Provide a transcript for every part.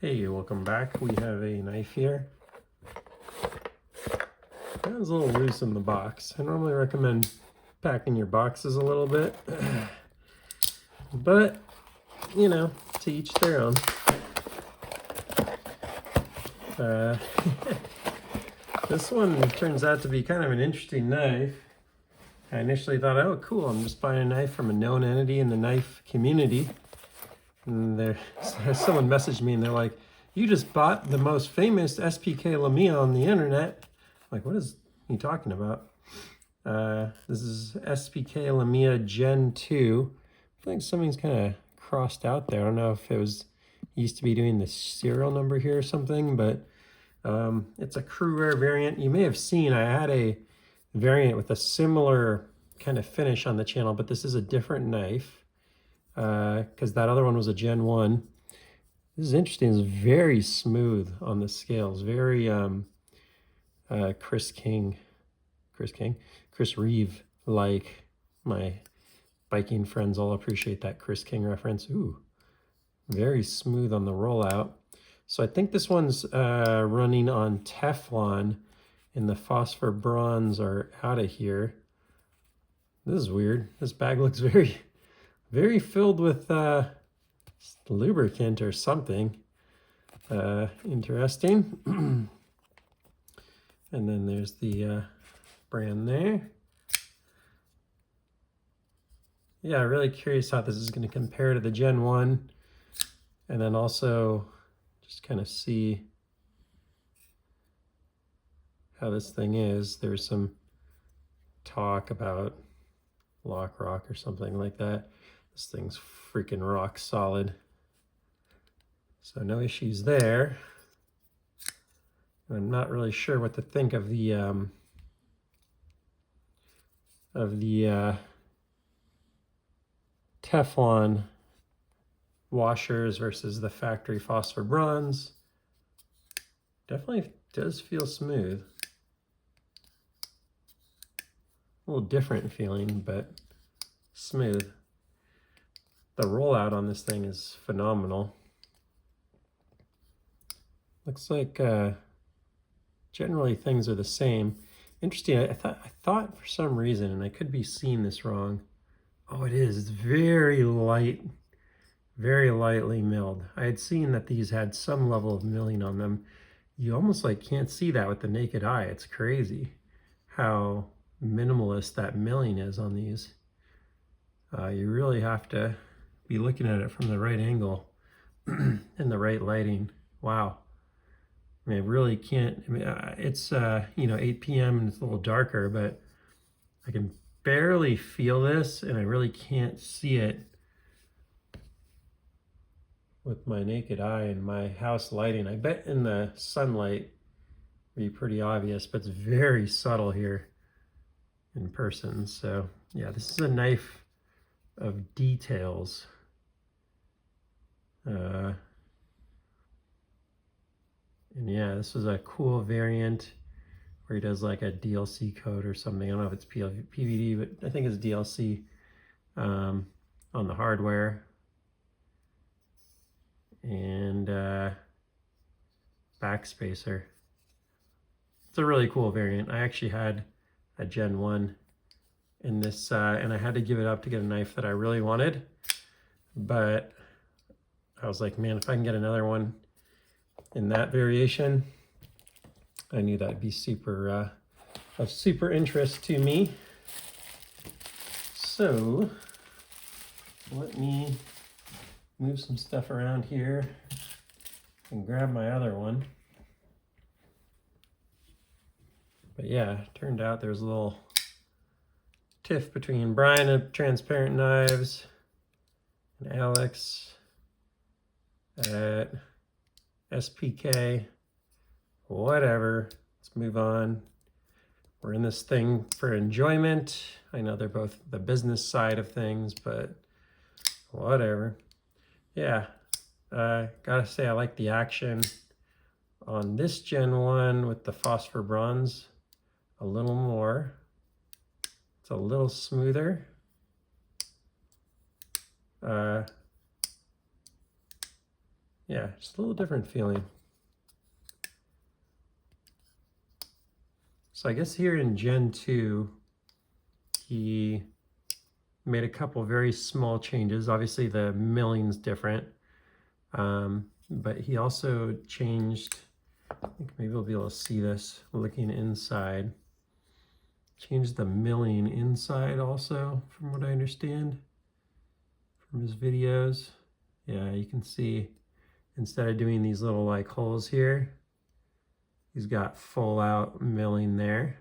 Hey, welcome back. We have a knife here. That was a little loose in the box. I normally recommend packing your boxes a little bit, but you know, to each their own. This one turns out to be kind of an interesting knife. I initially thought, oh cool, I'm just buying a knife from a known entity in the knife community. And someone messaged me and they're like, you just bought the most famous SPK Lamia on the internet. I'm like, what is he talking about? This is SPK Lamia Gen 2. I feel like something's kind of crossed out there. I don't know if it was used to be doing the serial number here or something, but it's a crew rare variant. You may have seen I had a variant with a similar kind of finish on the channel, but this is a different knife because that other one was a Gen 1. This is interesting. It's very smooth on the scales. Very Chris Reeve, like. My biking friends all appreciate that Chris King reference. Ooh, very smooth on the rollout. So I think this one's running on Teflon, and the phosphor bronze are out of here. This is weird. This bag looks very filled with lubricant or something. Interesting. And then there's the brand there. Yeah, really curious how this is going to compare to the Gen 1. And then also just kind of see how this thing is. There's some talk about lock rock or something like that. This thing's freaking rock solid. So no issues there. I'm not really sure what to think of the Teflon washers versus the factory phosphor bronze. Definitely does feel smooth. A little different feeling, but smooth. The rollout on this thing is phenomenal. Looks like generally things are the same. Interesting. I thought for some reason, and I could be seeing this wrong. Oh, it is. It's very light, very lightly milled. I had seen that these had some level of milling on them. You almost like can't see that with the naked eye. It's crazy how minimalist that milling is on these. You really have to be looking at it from the right angle and the right lighting. Wow. I mean, I really can't. I mean, it's 8 p.m. and it's a little darker, but I can barely feel this, and I really can't see it with my naked eye and my house lighting. I bet in the sunlight it'd be pretty obvious, but it's very subtle here in person. So yeah, this is a knife of details. And yeah, this is a cool variant where he does like a DLC code or something. I don't know if it's PVD, but I think it's DLC on the hardware. And backspacer. It's a really cool variant. I actually had a Gen 1 in this, and I had to give it up to get a knife that I really wanted. But I was like, man, if I can get another one in that variation, I knew that'd be super of super interest to me. So let me move some stuff around here and grab my other one. But yeah, turned out there's a little tiff between Brian of Transparent Knives and Alex at SPK. Whatever, let's move on. We're in this thing for enjoyment. I know they're both the business side of things, but whatever. Yeah, gotta say I like the action on this Gen 1 with the phosphor bronze a little more. It's a little smoother. yeah, just a little different feeling. So I guess here in Gen 2, he made a couple very small changes. Obviously the milling's different, but he also changed, I think maybe we'll be able to see this looking inside. Changed the milling inside also, from what I understand from his videos. Yeah, you can see instead of doing these little like holes here, he's got full out milling there.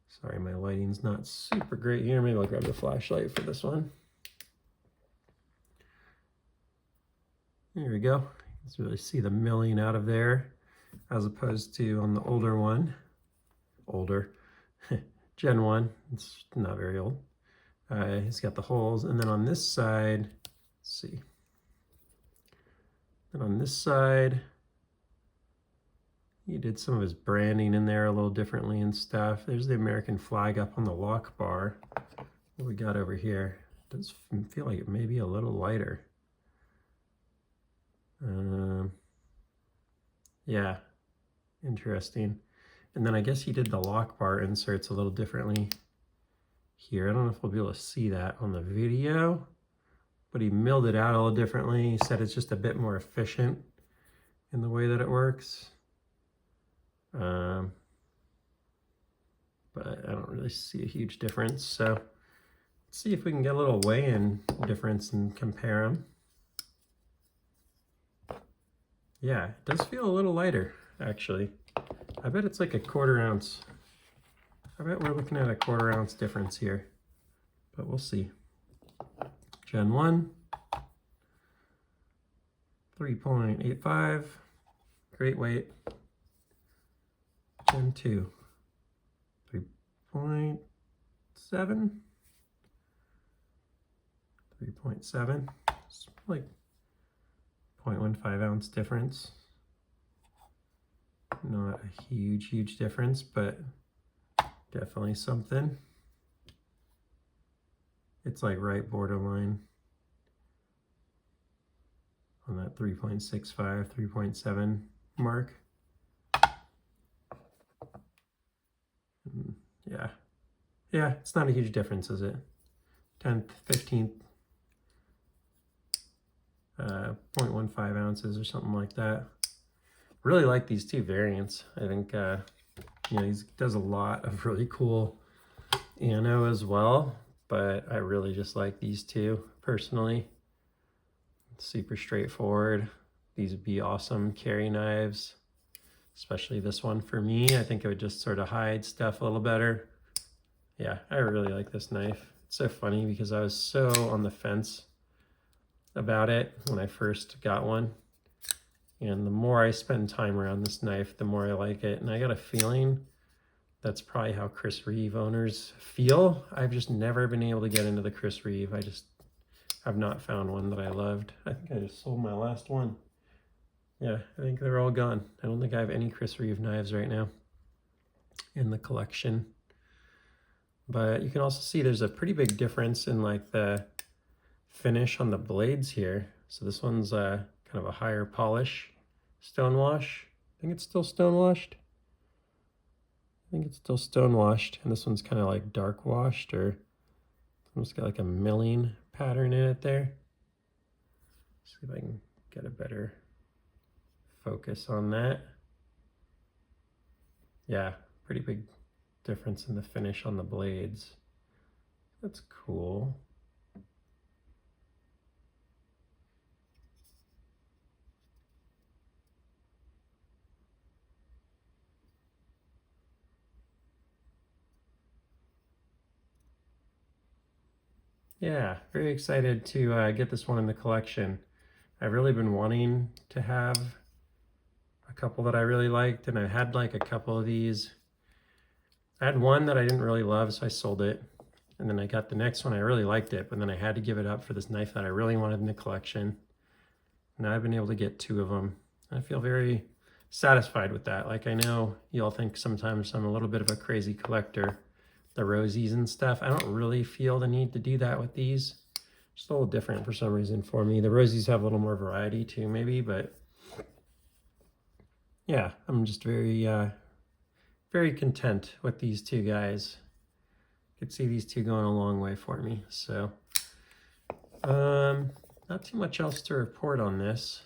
Sorry, my lighting's not super great here. Maybe I'll grab the flashlight for this one. There we go. You can really see the milling out of there, as opposed to on the older one. Older. Gen 1, it's not very old. He's got the holes, and then on this side, let's see. And on this side, he did some of his branding in there a little differently and stuff. There's the American flag up on the lock bar. What we got over here? It does feel like it may be a little lighter. Yeah, interesting. And then I guess he did the lock bar inserts a little differently here. I don't know if we'll be able to see that on the video, but he milled it out a little differently. He said it's just a bit more efficient in the way that it works. But I don't really see a huge difference. So let's see if we can get a little weigh-in difference and compare them. Yeah, it does feel a little lighter, actually. I bet it's like a 1/4 ounce. I bet we're looking at a 1/4 ounce difference here, but we'll see. Gen 1, 3.85, great weight. Gen 2, 3.7, 3.7, it's like 0.15 ounce difference. Not a huge difference, but definitely something. It's like right borderline on that 3.65, 3.7 mark. Yeah, it's not a huge difference, is it? 10th, 15th, 0.15 ounces or something like that. Really like these two variants. I think, you know, he does a lot of really cool ano as well, but I really just like these two personally. Super straightforward. These would be awesome carry knives, especially this one for me. I think it would just sort of hide stuff a little better. Yeah, I really like this knife. It's so funny because I was so on the fence about it when I first got one. And the more I spend time around this knife, the more I like it. And I got a feeling that's probably how Chris Reeve owners feel. I've just never been able to get into the Chris Reeve. I just have not found one that I loved. I think I just sold my last one. Yeah, I think they're all gone. I don't think I have any Chris Reeve knives right now in the collection. But you can also see there's a pretty big difference in like the finish on the blades here. So this one's kind of a higher polish stone wash. I think it's still stone washed. I think it's still stone washed, and this one's kind of like dark washed, or almost got like a milling pattern in it there. See if I can get a better focus on that. Yeah, pretty big difference in the finish on the blades. That's cool. Yeah, very excited to get this one in the collection. I've really been wanting to have a couple that I really liked, and I had like a couple of these. I had one that I didn't really love, so I sold it. And then I got the next one, I really liked it, but then I had to give it up for this knife that I really wanted in the collection. Now I've been able to get two of them. I feel very satisfied with that. Like, I know y'all think sometimes I'm a little bit of a crazy collector, the rosies and stuff. I don't really feel the need to do that with these. Just a little different for some reason for me. The Rosies have a little more variety too, maybe, but yeah, I'm just very, very content with these two guys. Could see these two going a long way for me. So, not too much else to report on this.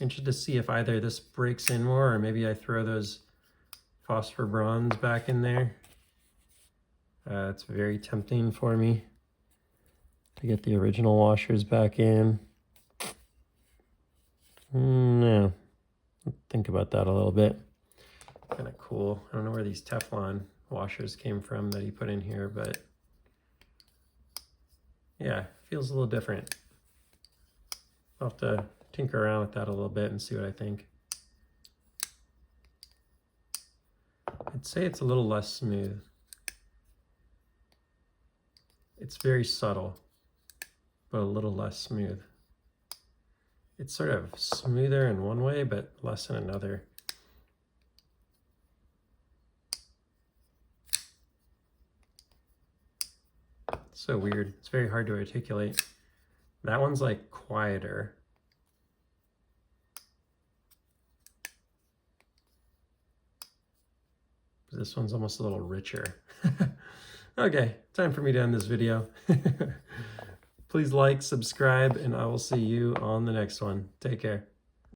Interested to see if either this breaks in more or maybe I throw those phosphor bronze back in there. It's very tempting for me to get the original washers back in. No, think about that a little bit. Kind of cool. I don't know where these Teflon washers came from that he put in here, but yeah, feels a little different. I'll have to tinker around with that a little bit and see what I think. I'd say it's a little less smooth. It's very subtle, but a little less smooth. It's sort of smoother in one way, but less in another. It's so weird. It's very hard to articulate. That one's like quieter. This one's almost a little richer. Okay, time for me to end this video. Please like, subscribe, and I will see you on the next one. Take care.